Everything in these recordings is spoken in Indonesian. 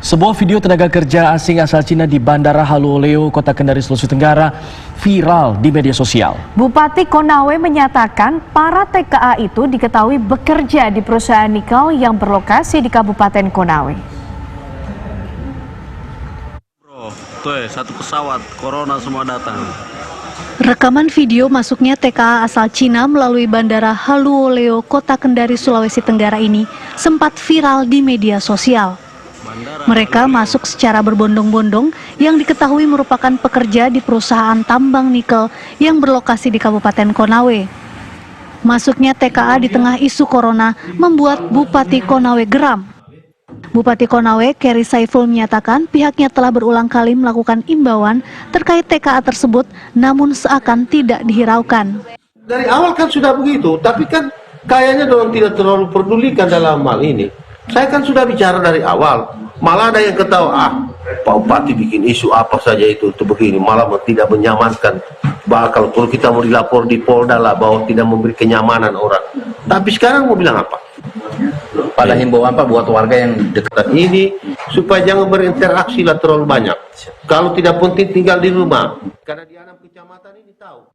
Sebuah video tenaga kerja asing asal Cina di Bandara Haluoleo, Kota Kendari, Sulawesi Tenggara viral di media sosial. Bupati Konawe menyatakan para TKA itu diketahui bekerja di perusahaan nikel yang berlokasi di Kabupaten Konawe. Bro, tuh satu pesawat, corona semua datang. Rekaman video masuknya TKA asal Cina melalui Bandara Haluoleo, Kota Kendari, Sulawesi Tenggara ini sempat viral di media sosial. Mereka masuk secara berbondong-bondong yang diketahui merupakan pekerja di perusahaan tambang nikel yang berlokasi di Kabupaten Konawe. Masuknya TKA di tengah isu corona membuat Bupati Konawe geram. Bupati Konawe, Keri Saiful, menyatakan pihaknya telah berulang kali melakukan imbauan terkait TKA tersebut, namun seakan tidak dihiraukan. Dari awal kan sudah begitu, tapi kan kayaknya orang tidak terlalu pedulikan dalam hal ini. Saya kan sudah bicara dari awal, malah ada yang ketawa, Pak Bupati bikin isu apa saja itu begini, malah tidak menyamankan. Bakal kalau kita mau dilapor di Polda lah bahwa tidak memberi kenyamanan orang. Tapi sekarang mau bilang apa? Pada himbauan Pak buat warga yang dekat ini supaya jangan berinteraksi lah terlalu banyak. Kalau tidak penting tinggal di rumah. Karena di 6 kecamatan ini tahu.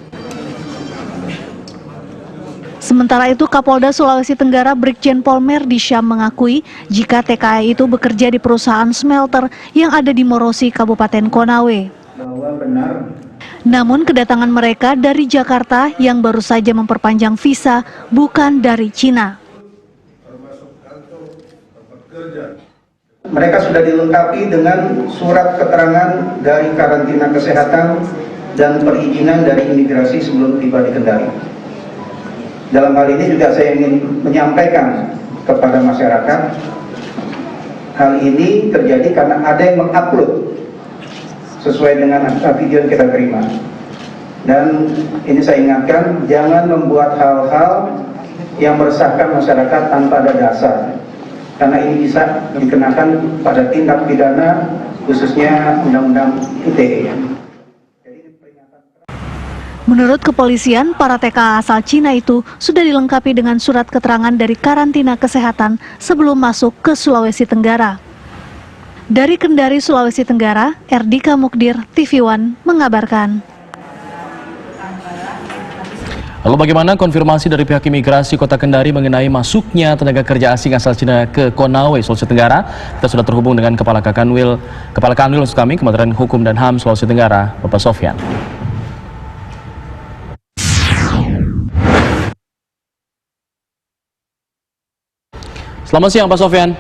Sementara itu, Kapolda Sulawesi Tenggara Brigjen Pol Merdi Syam mengakui jika TKA itu bekerja di perusahaan smelter yang ada di Morosi, Kabupaten Konawe. Namun kedatangan mereka dari Jakarta yang baru saja memperpanjang visa, bukan dari Cina. Mereka sudah dilengkapi dengan surat keterangan dari karantina kesehatan dan perizinan dari imigrasi sebelum tiba di Kendari. Dalam hal ini juga saya ingin menyampaikan kepada masyarakat, hal ini terjadi karena ada yang mengupload sesuai dengan video yang kita terima. Dan ini saya ingatkan, jangan membuat hal-hal yang meresahkan masyarakat tanpa ada dasar. Karena ini bisa dikenakan pada tindak pidana, khususnya Undang-Undang ITE. Menurut kepolisian, para TKA asal Cina itu sudah dilengkapi dengan surat keterangan dari karantina kesehatan sebelum masuk ke Sulawesi Tenggara. Dari Kendari, Sulawesi Tenggara, Erdika Mukdir, TV One mengabarkan. Lalu bagaimana konfirmasi dari pihak imigrasi Kota Kendari mengenai masuknya tenaga kerja asing asal Cina ke Konawe, Sulawesi Tenggara? Kita sudah terhubung dengan Kepala Kanwil maksud kami, Kementerian Hukum dan HAM Sulawesi Tenggara, Bapak Sofyan. Selamat siang Pak Sofyan.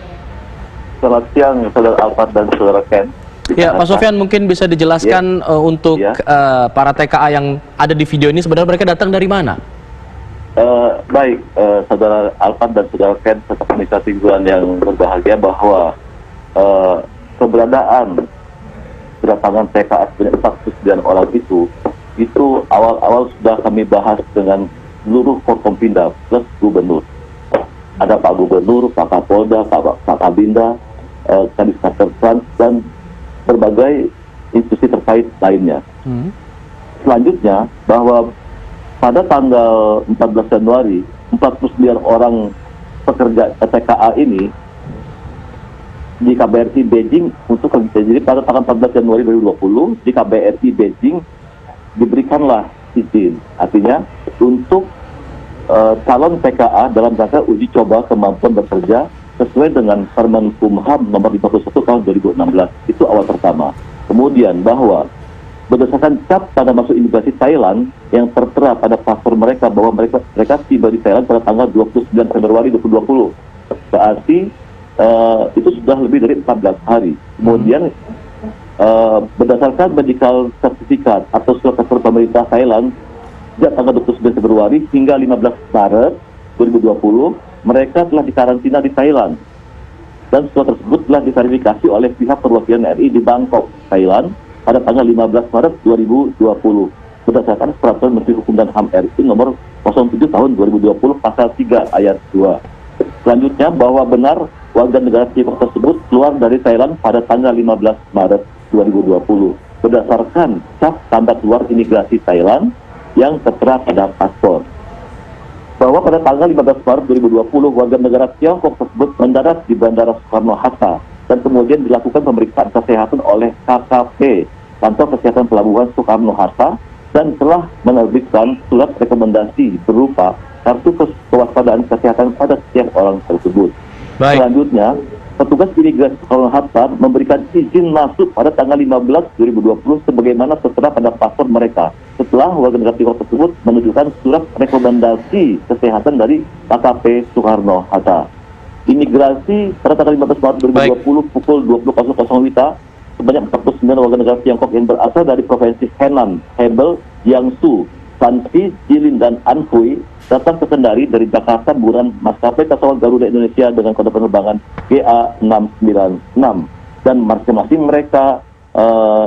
Selamat siang Saudara Alfat dan Saudara Ken. Ya Pak Sofyan, mungkin bisa dijelaskan untuk para TKA yang ada di video ini sebenarnya mereka datang dari mana? Baik, Saudara Alfat dan Saudara Ken serta pemirsa Tingguan yang berbahagia bahwa kedatangan TKA sebanyak 49 orang itu awal-awal sudah kami bahas dengan seluruh Forkompinda plus Gubernur. Ada Pak Gubernur, Pak Kapolda, Pak Kabinda, Kadis Trans dan berbagai institusi terkait lainnya. Selanjutnya bahwa pada tanggal 14 Januari 49 orang pekerja TKA ini di KBRI Beijing jadi pada tanggal 14 Januari 2020 di KBRI Beijing diberikanlah izin, artinya untuk calon TKA dalam rangka uji coba kemampuan bekerja sesuai dengan Permen Kumham nomor 51 tahun 2016. Itu awal pertama. Kemudian bahwa berdasarkan cap tanda masuk imigrasi Thailand yang tertera pada paspor mereka bahwa mereka tiba di Thailand pada tanggal 29 Februari 2020. Berarti itu sudah lebih dari 14 hari. Kemudian berdasarkan medical certificate atau surat keterangan pemerintah Thailand sejak tanggal 29 Februari hingga 15 Maret 2020, mereka telah dikarantina di Thailand. Dan surat tersebut telah diverifikasi oleh pihak perwakilan RI di Bangkok, Thailand pada tanggal 15 Maret 2020. Berdasarkan Peraturan Menteri Hukum dan HAM RI nomor 07 tahun 2020 pasal 3 ayat 2. Selanjutnya bahwa benar warga negara Tiongkok tersebut keluar dari Thailand pada tanggal 15 Maret 2020. Berdasarkan cap tanda keluar imigrasi Thailand yang tertera pada paspor. Bahwa pada tanggal 15 Maret 2020 warga negara Tiongkok tersebut mendarat di Bandara Soekarno-Hatta dan kemudian dilakukan pemeriksaan kesehatan oleh KKP, Kantor Kesehatan Pelabuhan Soekarno-Hatta, dan telah menerbitkan surat rekomendasi berupa kartu kewaspadaan kesehatan pada setiap orang tersebut. Baik. Selanjutnya, petugas imigrasi Soekarno-Hatta memberikan izin masuk pada tanggal 15 2020 sebagaimana tertera pada paspor mereka setelah warga negara Tiongkok tersebut menunjukkan surat rekomendasi kesehatan dari KKP Soekarno-Hatta. Imigrasi pada tanggal 15 Maret 2020 pukul 20.00 WITA sebanyak 49 warga negara Tiongkok yang berasal dari provinsi Henan, Hebei, Jiangsu, Shanxi, Jilin, dan Anhui datang ke Kendari dari Jakarta menggunakan maskapai pesawat Garuda Indonesia dengan kode penerbangan GA696, dan masing-masing mereka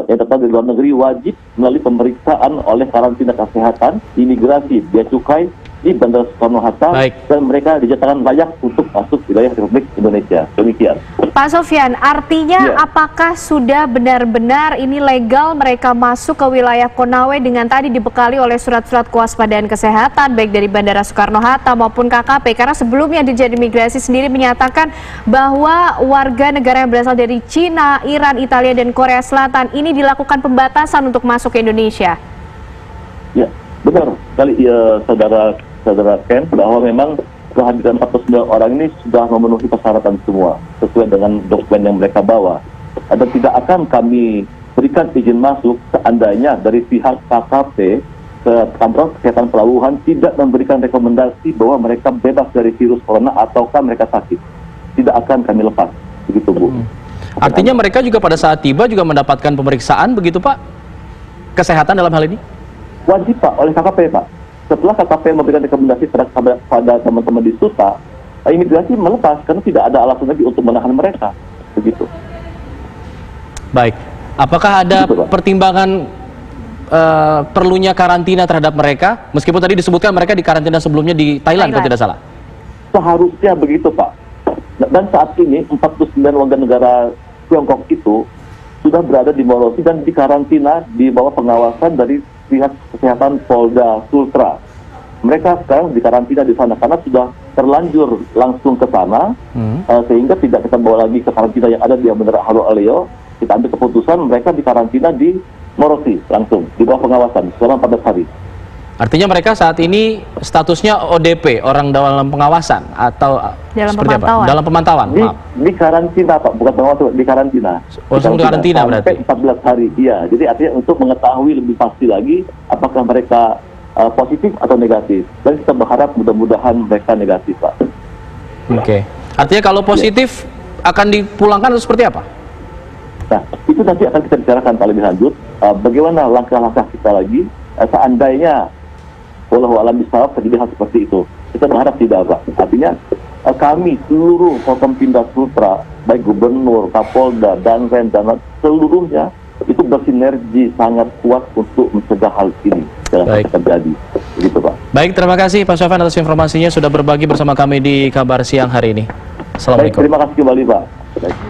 yang datang dari luar negeri wajib melalui pemeriksaan oleh karantina kesehatan, imigrasi, bea cukai di Bandara Soekarno-Hatta, dan mereka dinyatakan layak untuk masuk wilayah Republik Indonesia. Demikian. Pak Sofyan, artinya apakah sudah benar-benar ini legal mereka masuk ke wilayah Konawe dengan tadi dibekali oleh surat-surat kewaspadaan kesehatan baik dari Bandara Soekarno-Hatta maupun KKP? Karena sebelumnya Dirjen Imigrasi sendiri menyatakan bahwa warga negara yang berasal dari Cina, Iran, Italia, dan Korea Selatan ini dilakukan pembatasan untuk masuk ke Indonesia. Ya, benar sekali ya, saudara Ken, bahwa memang kehadiran 49 orang ini sudah memenuhi persyaratan semua sesuai dengan dokumen yang mereka bawa. Dan tidak akan kami berikan izin masuk seandainya dari pihak KKP ke Kantor Kesehatan Pelabuhan tidak memberikan rekomendasi bahwa mereka bebas dari virus corona ataukah mereka sakit. Tidak akan kami lepas, begitu Bu. Artinya mereka juga pada saat tiba juga mendapatkan pemeriksaan, begitu Pak? Kesehatan dalam hal ini? Wajib Pak, oleh KKP Pak. Setelah KKP memberikan rekomendasi pada teman-teman di SUTA, imigrasi melepas karena tidak ada alasan lagi untuk menahan mereka, begitu. Baik, apakah ada pertimbangan perlunya karantina terhadap mereka? Meskipun tadi disebutkan mereka di karantina sebelumnya di Thailand, kalau tidak salah. Seharusnya begitu Pak. Dan saat ini 49 warga negara Tiongkok itu sudah berada di Morosi dan dikarantina di bawah pengawasan dari pihak kesehatan Polda Sultra. Mereka sekarang dikarantina di sana karena sudah terlanjur langsung ke sana, sehingga tidak kita bawa lagi ke karantina yang ada di Bandara Haluoleo. Kita ambil keputusan mereka dikarantina di Morosi langsung di bawah pengawasan selama 14 hari. Artinya mereka saat ini statusnya ODP, orang dalam pengawasan atau dalam seperti pemantauan. apa? Dalam pemantauan. Di karantina Pak, bukan pengawasan, di karantina. Langsung di karantina berarti. Sampai 14 hari. Iya, jadi artinya untuk mengetahui lebih pasti lagi apakah mereka positif atau negatif. Dan kita berharap mudah-mudahan mereka negatif Pak. Oke. Artinya kalau positif akan dipulangkan atau seperti apa? Nah, itu nanti akan kita bicarakan lebih lanjut. Bagaimana langkah-langkah kita lagi seandainya wallahu a'lam bishawab terjadi hal seperti itu. Kita berharap tidak Pak. Artinya kami seluruh Forkompinda Sultra, baik gubernur, Kapolda, Danren, dan seluruhnya itu bersinergi sangat kuat untuk mencegah hal ini jangan terjadi. Begitu Pak. Baik, terima kasih Pak Sofyan atas informasinya sudah berbagi bersama kami di Kabar Siang hari ini. Assalamualaikum. Baik, terima kasih kembali Pak. Baik.